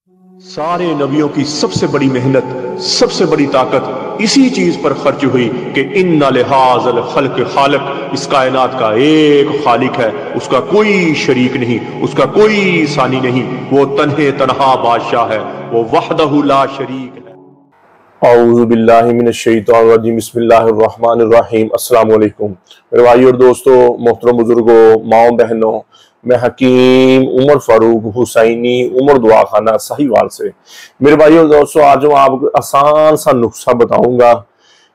सारे नबियों की सबसे बड़ी मेहनत, सबसे बड़ी ताकत इसी चीज पर खर्च हुई कि इन्ना लिहाज़ल खल्क खालिक, इस कायनात का एक खालिक है, उसका कोई शरीक नहीं, उसका कोई सानी नहीं, वो तन्हे तन्हा बादशाह है, वो वहदहु ला शरीक है। औज़ु बिल्लाहि मिनश शैतानिर रजीम, बिस्मिल्लाहिर रहमानिर रहीम। अस्सलाम वालेकुम मेरे भाई और दोस्तों, मोहतरम बुजुर्गों, माओ बहनों, मैं हकीम उमर फारूक हुसैनी उमर दुआ खाना साहिवाल से। मेरे भाई और दोस्तों, आज मैं आपको आसान सा नुस्खा बताऊंगा।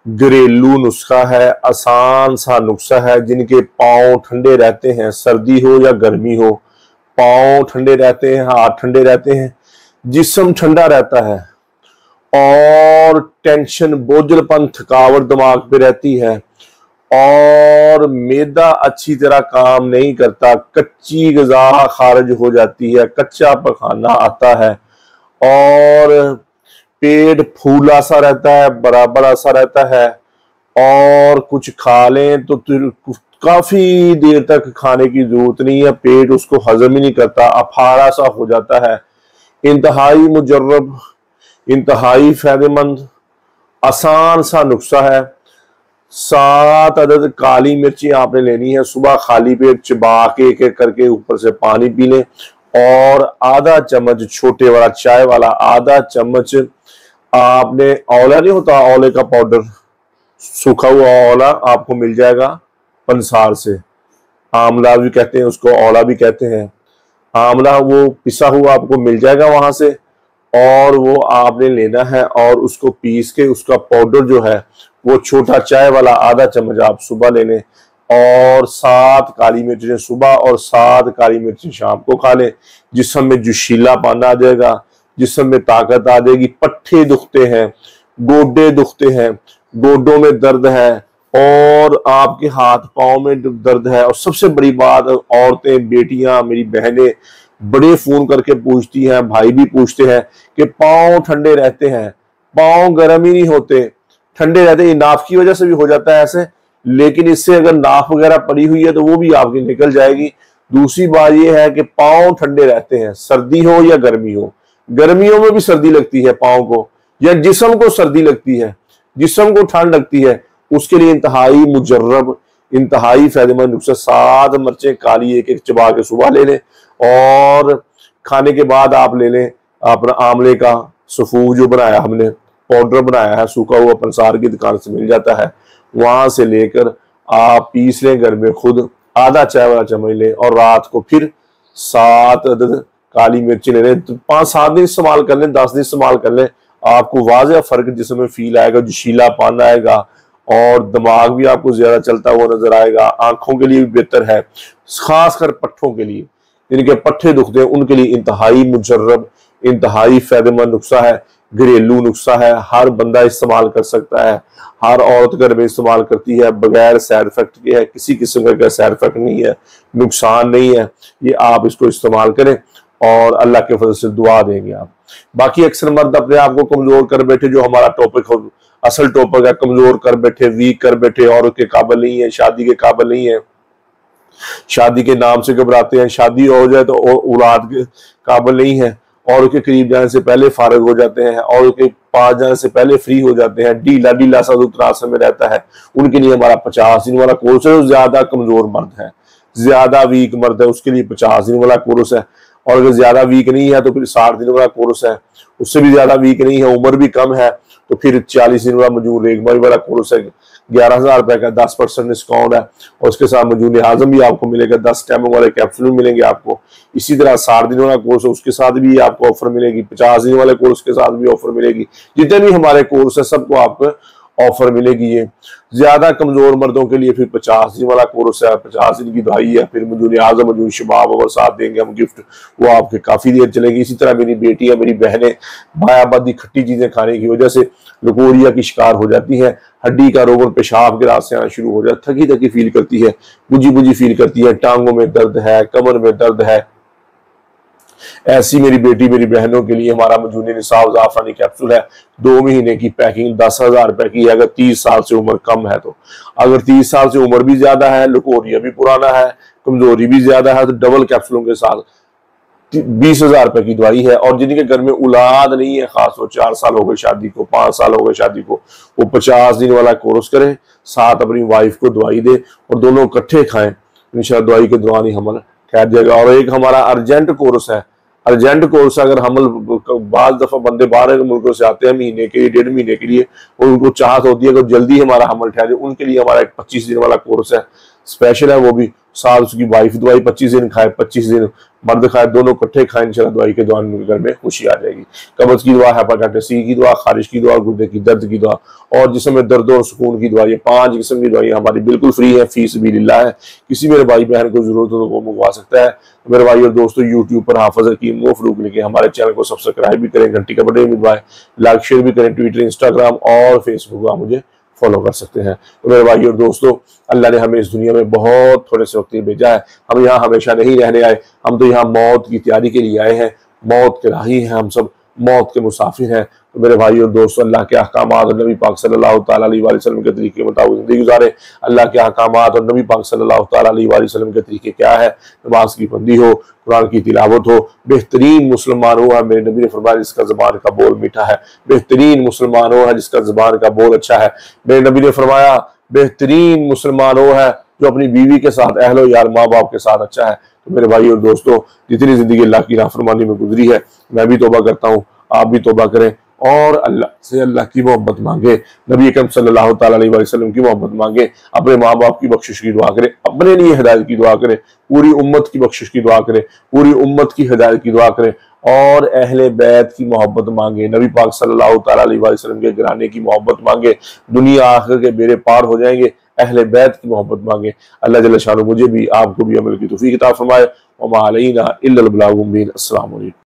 घरेलू नुस्खा है, आसान सा नुस्खा है। जिनके पाँव ठंडे रहते हैं, सर्दी हो या गर्मी हो, पाँव ठंडे रहते हैं, हाथ ठंडे रहते हैं, जिस्म ठंडा रहता है और टेंशन, बोझलपन, थकावट दिमाग पे रहती है और मैदा अच्छी तरह काम नहीं करता, कच्ची ग़िज़ा खारिज हो जाती है, कच्चा पखाना आता है और पेट फूला सा रहता है, बराबर सा रहता है और कुछ खा लें तो काफी देर तक खाने की जरूरत नहीं है, पेट उसको हजम ही नहीं करता, अफारा सा हो जाता है। इंतहाई मुजर्रब, इंतहाई फायदेमंद, आसान सा नुस्खा है। 7 अदद काली मिर्ची आपने लेनी है। सुबह खाली पेट चबा के एक एक करके ऊपर से पानी पी लें और आधा चम्मच, छोटे वाला चाय वाला आधा चम्मच आपने, औला नहीं होता, औले का पाउडर, सूखा हुआ औला आपको मिल जाएगा पंसार से। आंवला भी कहते हैं उसको, औला भी कहते हैं। आंवला वो पिसा हुआ आपको मिल जाएगा वहां से और वो आपने लेना है और उसको पीस के उसका पाउडर जो है वो छोटा चाय वाला आधा चम्मच आप सुबह ले लें और 7 काली मिर्चें सुबह और 7 काली मिर्चें शाम को खा लें। जिस्म में जोशीलापन आ जाएगा, जिस्म में ताकत आ जाएगी। पट्ठे दुखते हैं, गोडे दुखते हैं, गोडों में दर्द है और आपके हाथ पांव में दर्द है। और सबसे बड़ी बात, औरतें, बेटियां, मेरी बहनें बड़े फोन करके पूछती हैं, भाई भी पूछते हैं कि पांव ठंडे रहते हैं, पांव गर्म ही नहीं होते, ठंडे रहते हैं। नाफ की वजह से भी हो जाता है ऐसे, लेकिन इससे अगर नाफ वगैरह पड़ी हुई है तो वो भी आपकी निकल जाएगी। दूसरी बात यह है कि पांव ठंडे रहते हैं, सर्दी हो या गर्मी हो। गर्मियों में भी सर्दी लगती है पांव को, या जिस्म को सर्दी लगती है, जिस्म को ठंड लगती है, उसके लिए इंतहाई मुजर्रब, इंतहाई फायदेमंद नुस्खा। 7 मिर्चें काली एक एक चबा के सुबह ले लें और खाने के बाद आप ले लें अपना आंवले का सफूद जो बनाया हमने, पाउडर बनाया है, सूखा हुआ पंसार की दुकान से मिल जाता है, वहां से लेकर आप पीस लें घर में खुद, आधा चाय वाला चम्मच लें और रात को फिर 7 अदद काली मिर्ची ले लें। 5-7 दिन इस्तेमाल कर लें, 10 दिन इस्तेमाल कर लें, आपको वाज़ेह फर्क जिसमें फील आएगा, जोशीलापन आएगा और दिमाग भी आपको ज्यादा चलता हुआ नजर आएगा। आंखों के लिए भी बेहतर है, खासकर पट्ठों के लिए, जिनके पट्ठे दुखते हैं उनके लिए इंतहाई मुजर्रब, इंतहाई फायदेमंद नुस्खा है। घरेलू नुस्खा है, हर बंदा इस्तेमाल कर सकता है, हर औरत घर में इस्तेमाल करती है, बगैर साइड इफेक्ट के है, किसी किस्म का साइड इफेक्ट नहीं है, नुकसान नहीं है। ये आप इसको इस्तेमाल करें और अल्लाह के फजल से दुआ देंगे आप। बाकी अक्सर मर्द अपने आप को कमजोर कर बैठे, जो हमारा टॉपिक हो, असल टॉपिक है, कमजोर कर बैठे, वीक कर बैठे, औरत के काबिल नहीं है, शादी के काबिल नहीं है, शादी के नाम से घबराते हैं, शादी हो जाए तो औलाद के काबिल नहीं है, और के करीब जाने से पहले फारग हो जाते हैं, और के पास जाने से पहले फ्री हो जाते हैं, ढीला ढीला सा उतरास में रहता है, उनके लिए हमारा 50 दिन वाला कोर्स है। ज्यादा कमजोर मर्द है, ज्यादा वीक मर्द है, उसके लिए 50 दिन वाला कोर्स है। और अगर ज्यादा वीक नहीं है तो फिर 60 दिन वाला कोर्स है। उससे भी ज्यादा वीक नहीं है, उम्र भी कम है, तो फिर 40 दिन वाला मजूर रेगमारी वाला कोर्स है। 11,000 रुपए का 10% डिस्काउंट है और उसके साथ मजूर आजम भी आपको मिलेगा, 10 टैमों वाले कैप्सूल मिलेंगे आपको। इसी तरह 60 दिन वाला कोर्स है, उसके साथ भी आपको ऑफर मिलेगी, 50 दिन वाले कोर्स के साथ भी ऑफर मिलेगी। जितने भी हमारे कोर्स है सबको आपको ऑफर मिलेगी। ये ज्यादा कमजोर मर्दों के लिए फिर 50 दिन वाला कोर्स है, 50 दिन की दवाई है, फिर मजूर आजम, मजूर शबाब और साथ देंगे हम गिफ्ट, वो आपके काफी देर चलेगी। इसी तरह मेरी बेटियां, मेरी बहनें बायाबादी खट्टी चीजें खाने की वजह से लकोरिया की शिकार हो जाती है, हड्डी का रोग और पेशाब के रास्ते आना शुरू हो जाता है, थकी थकी फील करती है, बुझी बुझी फील करती है, टांगों में दर्द है, कमर में दर्द है। ऐसी मेरी बेटी, मेरी बहनों के लिए हमारा मजूनी निसाब ज़ाफ़रानी कैप्सूल है। 2 महीने की पैकिंग 10,000 रुपए की है, अगर 30 साल से उम्र कम है तो। अगर 30 साल से उम्र भी ज्यादा है, लकोरिया भी पुराना है, कमजोरी भी ज्यादा है, तो डबल कैप्सूलों के साथ 20,000 रुपए की दवाई है। और जिनके घर में औलाद नहीं है, खास वो 4 साल हो गए शादी को, 5 साल हो गए शादी को, वो 50 दिन वाला कोर्स करे, साथ अपनी वाइफ को दवाई दे और दोनों इकट्ठे खाएं। इंशाल्लाह दवाई के दौरान ही हमल ठहर जाएगा। और एक हमारा अर्जेंट कोर्स है, अर्जेंट कोर्स अगर हमल, बाज दफा बंदे बाहर मुल्कों से आते हैं महीने के लिए, 1.5 महीने के लिए, और उनको चाहत होती है कि जल्दी हमारा हमल ठहरे, उनके लिए हमारा एक 25 दिन वाला कोर्स है, स्पेशल है वो भी। साथ उसकी वाइफ दवाई 25 दिन खाए, 25 दिन मर्द खाए, दोनों इकट्ठे खाए, इंशाल्लाह दवाई के दौरान उनके घर में खुशी आ जाएगी। कब्ज की दुआ, हेपेटाइटिस सी की दुआ, खारिश की दुआ, गुर्दे की दर्द की दुआ और जिस्म में दर्द और सुकून की दुआ, ये 5 किस्म की दवाई हमारी बिल्कुल फ्री है, फी सबिलिल्लाह है। किसी मेरे भाई बहन को जरूरत हो तो वो मंगवा सकता है। मेरे भाई और दोस्तों, यूट्यूब पर हाफिज हकीम वो फरूक लिखे हमारे चैनल को सब्सक्राइब भी करें, घंटी का बटन भी दबाएं, लाइक शेयर भी करें, ट्विटर, इंस्टाग्राम और फेसबुक पर मुझे फॉलो कर सकते हैं। तो मेरे भाई और दोस्तों, अल्लाह ने हमें इस दुनिया में बहुत थोड़े से वक्त भेजा है, हम यहाँ हमेशा नहीं रहने आए, हम तो यहाँ मौत की तैयारी के लिए आए हैं, मौत के राही हैं, हम सब मौत के मुसाफिर हैं। तो मेरे भाई और दोस्तों, अल्लाह के अहकामात और नबी पाक सल्लल्लाहु तआला अलैहि वसल्लम के तरीके के मुताबिक जिंदगी गुजारे। अल्लाह के अहकामात और नबी पाक सल्लल्लाहु तआला अलैहि वसल्लम के तरीके क्या है? नमाज की बंदी हो, कुरान की तिलावत हो, बेहतरीन मुसलमान हो है, मेरे नबी ने फरमाया जिसका ज़बान का बोल मीठा है, बेहतरीन मुसलमान हो है जिसका ज़बान का बोल अच्छा है। मेरे नबी ने फरमाया बेहतरीन मुसलमान हो है जो अपनी बीवी के साथ, अहलो यार, माँ बाप के साथ अच्छा है। तो मेरे भाई और दोस्तों, जितनी जिंदगी अल्लाह की नाफरमानी में गुजरी है, मैं भी तौबा करता हूँ, आप भी तौबा करें और अल्लाह से अल्लाह की मोहब्बत मांगे, नबी अकरम सल्लल्लाहु तआला अलैहि वसल्लम की मोहब्बत मांगे, अपने माँ बाप की बख्शिश की दुआ करें, अपने लिए हिदायत की दुआ करें, पूरी उम्मत की बख्शिश की दुआ करें, पूरी उम्मत की हिदायत की दुआ करें और अहले बैत की मोहब्बत मांगे, नबी पाक सल्लल्लाहु तआला अलैहि वसल्लम के घराने की मोहब्बत मांगे, दुनिया आखिर के बेड़े पार हो जाएंगे, अहले बैत की मोहब्बत मांगे। अल्लाह जल्ल शानु मुझे भी आपको भी अमल की तौफीक अता फरमाए। वमा अलैना इल्लल बलागुल मुबीन। अस्सलामु अलैकुम।